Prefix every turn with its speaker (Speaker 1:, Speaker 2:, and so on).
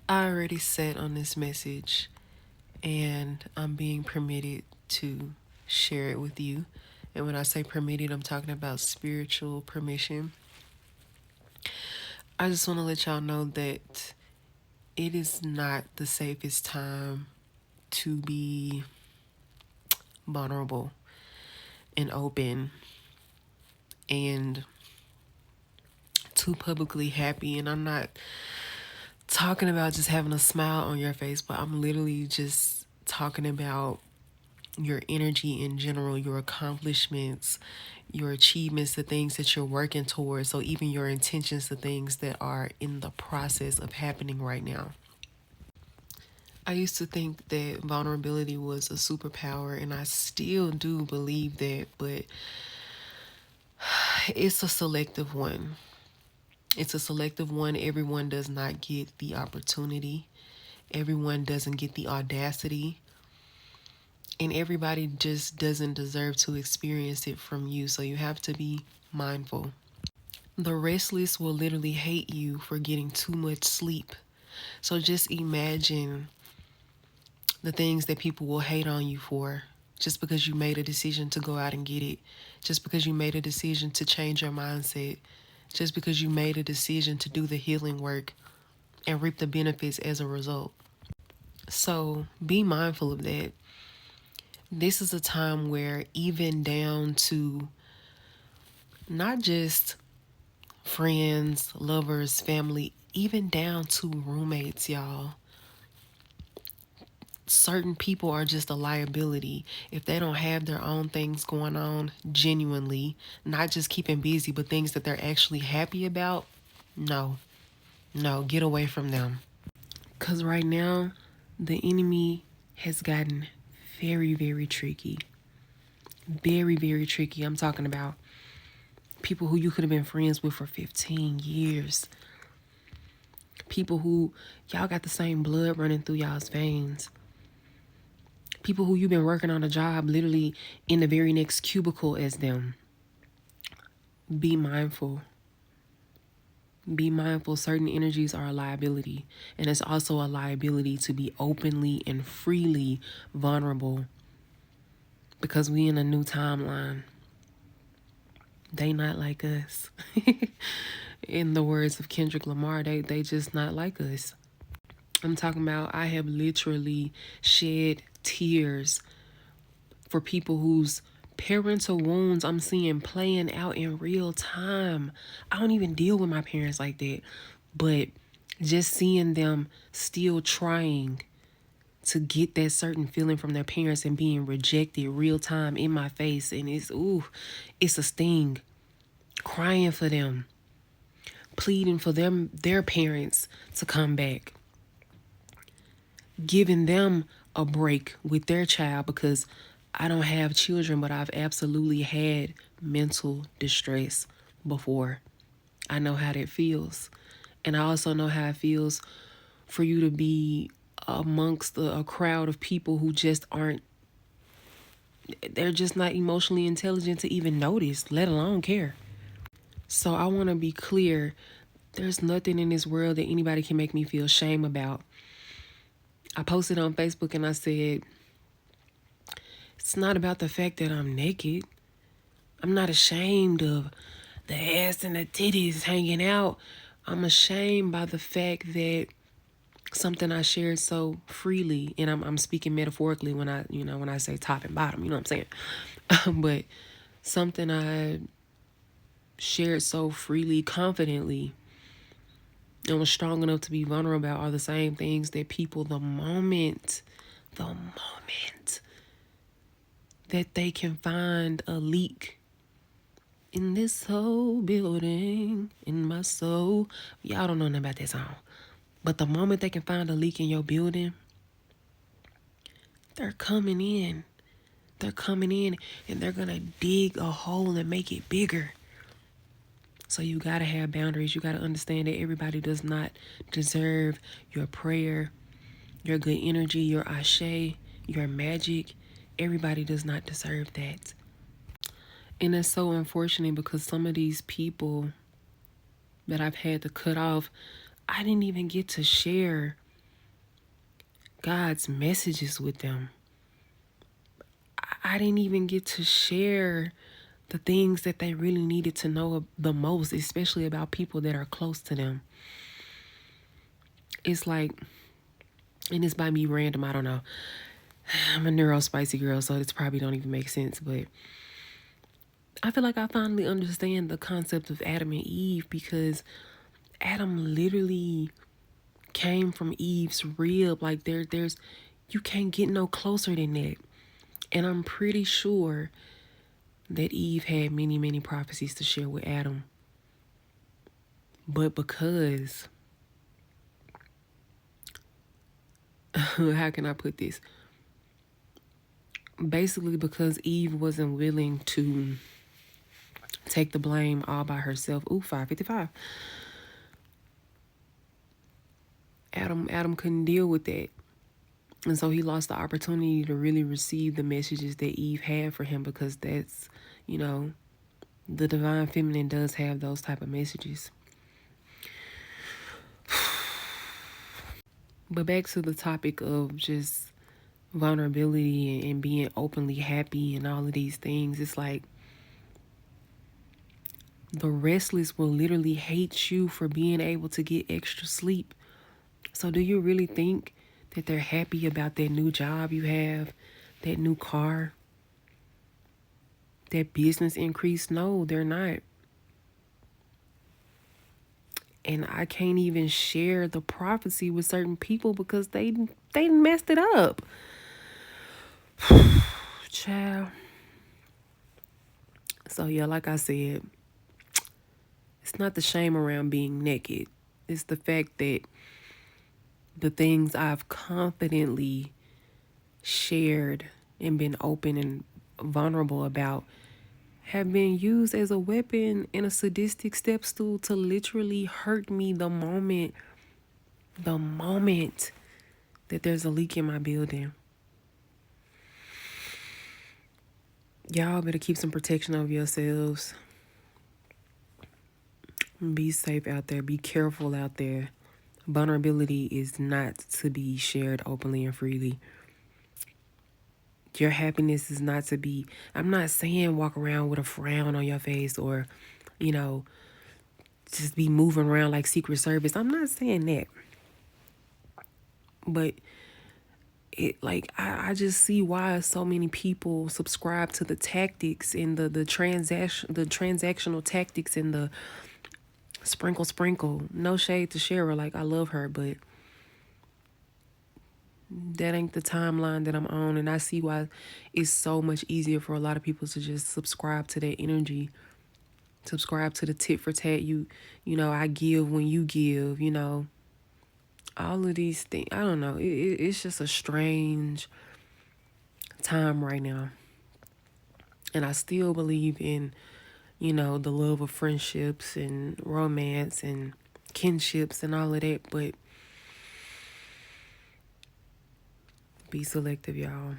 Speaker 1: I already said on this message, and I'm being permitted to share it with you. And when I say permitted, I'm talking about spiritual permission. I just want to let y'all know that it is not the safest time to be vulnerable and open and too publicly happy. And I'm not talking about just having a smile on your face, but I'm literally just talking about your energy in general, your accomplishments, your achievements, the things that you're working towards. So even your intentions, the things that are in the process of happening right now. I used to think that vulnerability was a superpower, and I still do believe that, but it's a selective one. It's a selective one. Everyone does not get the opportunity, everyone doesn't get the audacity, and everybody just doesn't deserve to experience it from you. So you have to be mindful. The restless will literally hate you for getting too much sleep. So just imagine the things that people will hate on you for just because you made a decision to go out and get it, just because you made a decision to change your mindset, just because you made a decision to do the healing work and reap the benefits as a result. So be mindful of that. This is a time where, even down to not just friends, lovers, family, even down to roommates, y'all, certain people are just a liability if they don't have their own things going on genuinely, not just keeping busy, but things that they're actually happy about. No, no, get away from them. Because right now, the enemy has gotten very, very tricky. Very, very tricky. I'm talking about people who you could have been friends with for 15 years. People who y'all got the same blood running through y'all's veins. People who you've been working on a job literally in the very next cubicle as them. Be mindful. Be mindful. Certain energies are a liability. And it's also a liability to be openly and freely vulnerable, because we in a new timeline. They not like us. In the words of Kendrick Lamar, they just not like us. I'm talking about, I have literally shed tears for people whose parental wounds I'm seeing playing out in real time. I don't even deal with my parents like that, but just seeing them still trying to get that certain feeling from their parents and being rejected real time in my face, and it's a sting. Crying for them, pleading for them, their parents to come back, giving them a break with their child, because I don't have children, but I've absolutely had mental distress before. I know how that feels. And I also know how it feels for you to be amongst a crowd of people who just aren't, they're just not emotionally intelligent to even notice, let alone care. So I want to be clear. There's nothing in this world that anybody can make me feel shame about. I posted on Facebook and I said, it's not about the fact that I'm naked. I'm not ashamed of the ass and the titties hanging out. I'm ashamed by the fact that something I shared so freely, and I'm speaking metaphorically when I say top and bottom, you know what I'm saying? But something I shared so freely, confidently, and was strong enough to be vulnerable about are the same things that people, the moment that they can find a leak in this whole building, in my soul. Y'all don't know nothing about that song. But the moment they can find a leak in your building, they're coming in. They're coming in and they're going to dig a hole and make it bigger. So you got to have boundaries. You got to understand that everybody does not deserve your prayer, your good energy, your ashe, your magic. Everybody does not deserve that. And it's so unfortunate because some of these people that I've had to cut off, I didn't even get to share God's messages with them. I didn't even get to share the things that they really needed to know the most, especially about people that are close to them. It's like, and this might be random, I don't know. I'm a neurospicy girl, so this probably don't even make sense, but I feel like I finally understand the concept of Adam and Eve, because Adam literally came from Eve's rib. Like there's you can't get no closer than that. And I'm pretty sure that Eve had many, many prophecies to share with Adam. But because how can I put this? Basically, because Eve wasn't willing to take the blame all by herself. Ooh, 5:55. Adam couldn't deal with that. And so he lost the opportunity to really receive the messages that Eve had for him, because that's, you know, the divine feminine does have those type of messages. But back to the topic of just vulnerability and being openly happy and all of these things. It's like the restless will literally hate you for being able to get extra sleep. So do you really think that they're happy about that new job you have, that new car, that business increase? No, they're not. And I can't even share the prophecy with certain people because they messed it up. Child. So yeah, like I said, it's not the shame around being naked. It's the fact that the things I've confidently shared and been open and vulnerable about have been used as a weapon and a sadistic step stool to literally hurt me the moment that there's a leak in my building. Y'all better keep some protection of yourselves. Be safe out there. Be careful out there. Vulnerability is not to be shared openly and freely. Your happiness is not to be, I'm not saying walk around with a frown on your face or, you know, just be moving around like Secret Service. I'm not saying that. But it, like, I just see why so many people subscribe to the tactics and the transactional tactics and the sprinkle. No shade to Shara, like I love her, but that ain't the timeline that I'm on. And I see why it's so much easier for a lot of people to just subscribe to that energy, subscribe to the tit for tat. You know, I give when you give, all of these things. I don't know. It's just a strange time right now. And I still believe in, the love of friendships and romance and kinships and all of that. But be selective, y'all.